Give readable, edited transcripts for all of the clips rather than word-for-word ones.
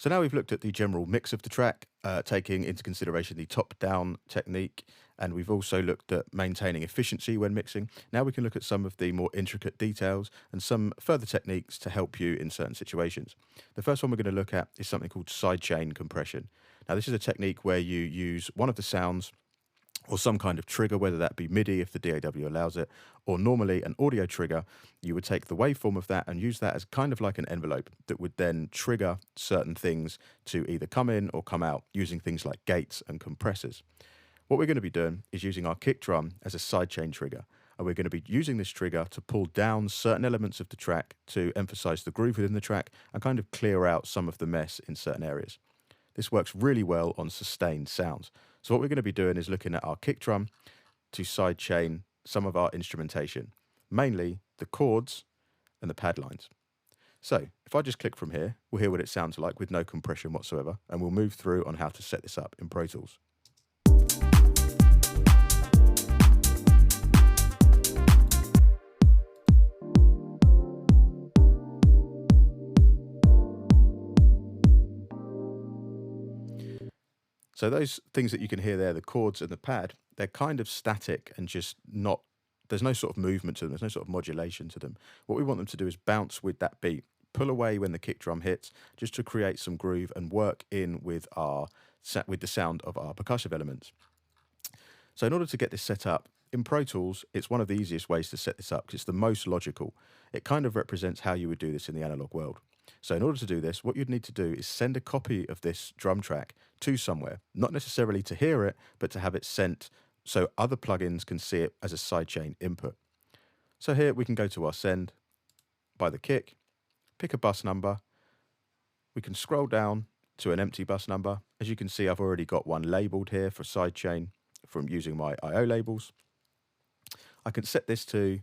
So now we've looked at the general mix of the track, taking into consideration the top-down technique, and we've also looked at maintaining efficiency when mixing. Now we can look at some of the more intricate details and some further techniques to help you in certain situations. The first one we're going to look at is something called sidechain compression. Now this is a technique where you use one of the sounds or some kind of trigger, whether that be MIDI if the DAW allows it, or normally an audio trigger. You would take the waveform of that and use that as kind of like an envelope that would then trigger certain things to either come in or come out using things like gates and compressors. What we're going to be doing is using our kick drum as a sidechain trigger, and we're going to be using this trigger to pull down certain elements of the track to emphasize the groove within the track and kind of clear out some of the mess in certain areas. This works really well on sustained sounds. So what we're going to be doing is looking at our kick drum to sidechain some of our instrumentation, mainly the chords and the pad lines. So if I just click from here, we'll hear what it sounds like with no compression whatsoever, and we'll move through on how to set this up in Pro Tools. So those things that you can hear there, the chords and the pad, they're kind of static and just not, there's no sort of movement to them, there's no sort of modulation to them. What we want them to do is bounce with that beat, pull away when the kick drum hits, just to create some groove and work in with the sound of our percussive elements. So in order to get this set up, in Pro Tools, it's one of the easiest ways to set this up because it's the most logical. It kind of represents how you would do this in the analog world. So in order to do this, what you'd need to do is send a copy of this drum track to somewhere, not necessarily to hear it, but to have it sent so other plugins can see it as a sidechain input. So here we can go to our send by the kick, pick a bus number. We can scroll down to an empty bus number. As you can see, I've already got one labeled here for sidechain from using my IO labels. I can set this to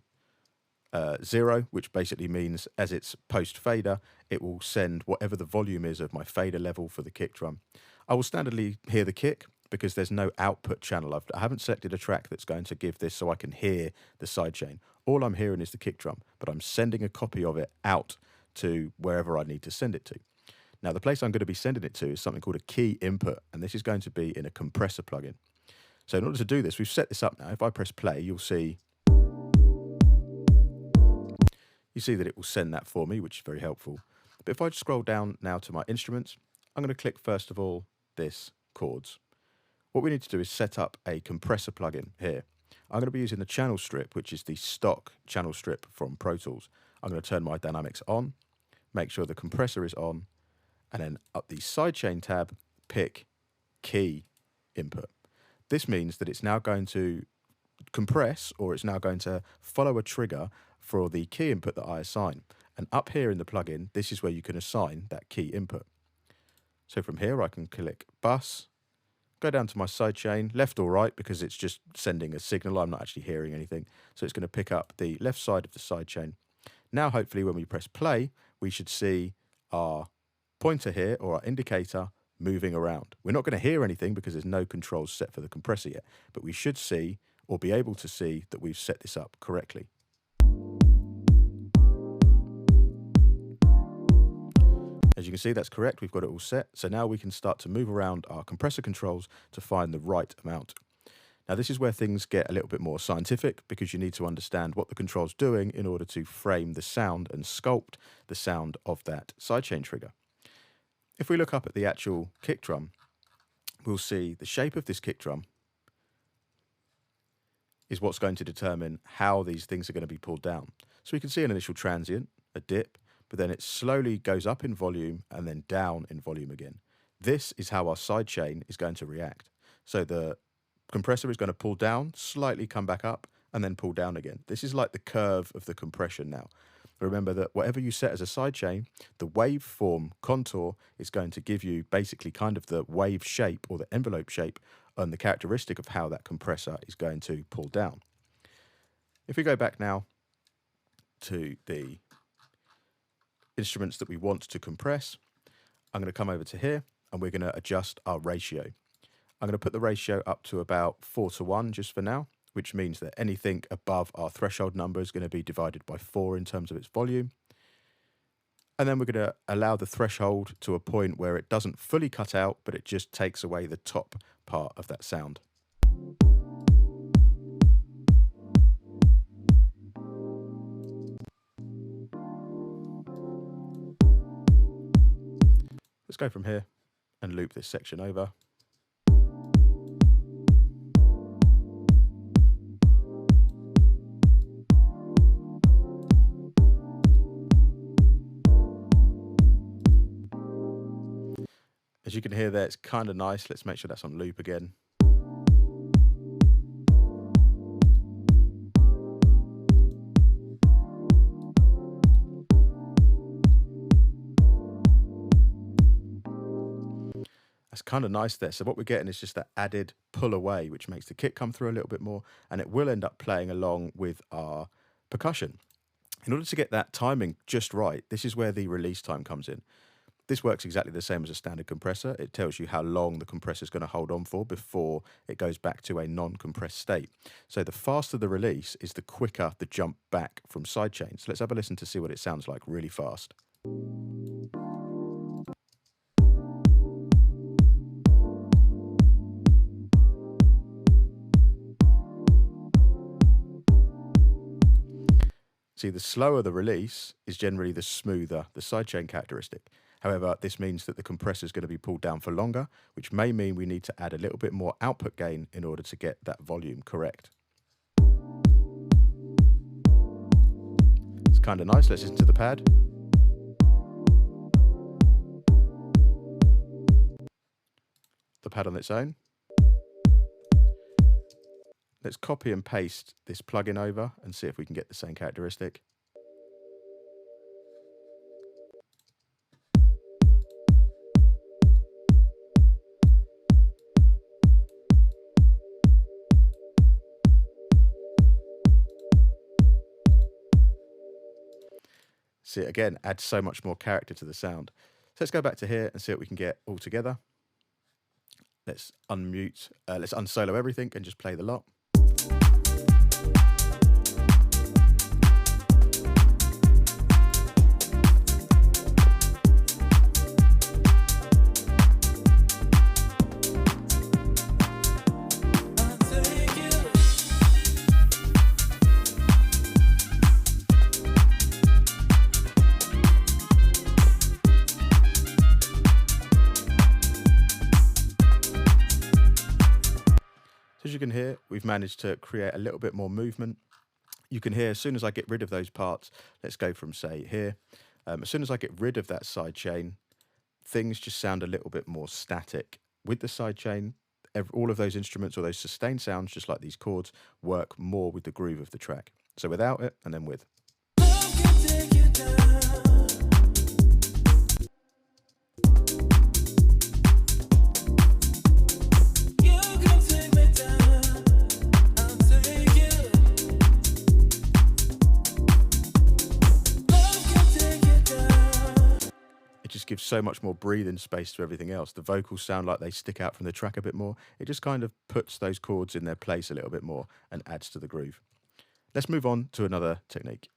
0, which basically means as it's post fader, it will send whatever the volume is of my fader level for the kick drum. I will standardly hear the kick because there's no output channel. I haven't selected a track that's going to give this so I can hear the sidechain. All I'm hearing is the kick drum, but I'm sending a copy of it out to wherever I need to send it to. Now, the place I'm going to be sending it to is something called a key input, and this is going to be in a compressor plugin. So in order to do this, we've set this up now. If I press play, you'll see that it will send that for me, which is very helpful. But if I scroll down now to my instruments, I'm going to click first of all this chords. What we need to do is set up a compressor plugin here. I'm going to be using the channel strip, which is the stock channel strip from Pro Tools. I'm going to turn my dynamics on, make sure the compressor is on, and then up the sidechain tab, pick key input. This means that it's now going to compress, or it's now going to follow a trigger for the key input that I assign. And up here in the plugin, this is where you can assign that key input. So from here, I can click bus, go down to my sidechain, left or right, because it's just sending a signal. I'm not actually hearing anything. So it's going to pick up the left side of the sidechain. Now, hopefully, when we press play, we should see our pointer here, or our indicator, moving around. We're not going to hear anything because there's no controls set for the compressor yet, but we should see, or be able to see, that we've set this up correctly. As you can see, that's correct. We've got it all set. So now we can start to move around our compressor controls to find the right amount. Now, this is where things get a little bit more scientific because you need to understand what the control's doing in order to frame the sound and sculpt the sound of that sidechain trigger. If we look up at the actual kick drum, we'll see the shape of this kick drum is what's going to determine how these things are going to be pulled down. So we can see an initial transient, a dip, but then it slowly goes up in volume and then down in volume again. This is how our sidechain is going to react. So the compressor is going to pull down, slightly come back up, and then pull down again. This is like the curve of the compression now. Remember that whatever you set as a sidechain, the waveform contour is going to give you basically kind of the wave shape or the envelope shape and the characteristic of how that compressor is going to pull down. If we go back now to the instruments that we want to compress, I'm going to come over to here and we're going to adjust our ratio. I'm going to put the ratio up to about 4:1 just for now, which means that anything above our threshold number is going to be divided by 4 in terms of its volume. And then we're going to allow the threshold to a point where it doesn't fully cut out, but it just takes away the top part of that sound. Let's go from here and loop this section over. As you can hear there, it's kind of nice. Let's make sure that's on loop again. That's kind of nice there. So what we're getting is just that added pull away, which makes the kick come through a little bit more, and it will end up playing along with our percussion. In order to get that timing just right, this is where the release time comes in. This works exactly the same as a standard compressor. It tells you how long the compressor is going to hold on for before it goes back to a non-compressed state. So the faster the release is the quicker the jump back from sidechain. So let's have a listen to see what it sounds like really fast. See, the slower the release is generally the smoother the sidechain characteristic. However, this means that the compressor is going to be pulled down for longer, which may mean we need to add a little bit more output gain in order to get that volume correct. It's kind of nice. Let's listen to the pad. The pad on its own. Let's copy and paste this plugin over and see if we can get the same characteristic. See, again, adds so much more character to the sound. So let's go back to here and see what we can get all together. Let's unmute, let's unsolo everything and just play the lot. As you can hear, we've managed to create a little bit more movement. You can hear as soon as I get rid of those parts, let's go from say here, as soon as I get rid of that sidechain, things just sound a little bit more static. With the sidechain, all of those instruments or those sustained sounds, just like these chords, work more with the groove of the track. So without it and then with. Gives so much more breathing space to everything else. The vocals sound like they stick out from the track a bit more. It just kind of puts those chords in their place a little bit more and adds to the groove. Let's move on to another technique.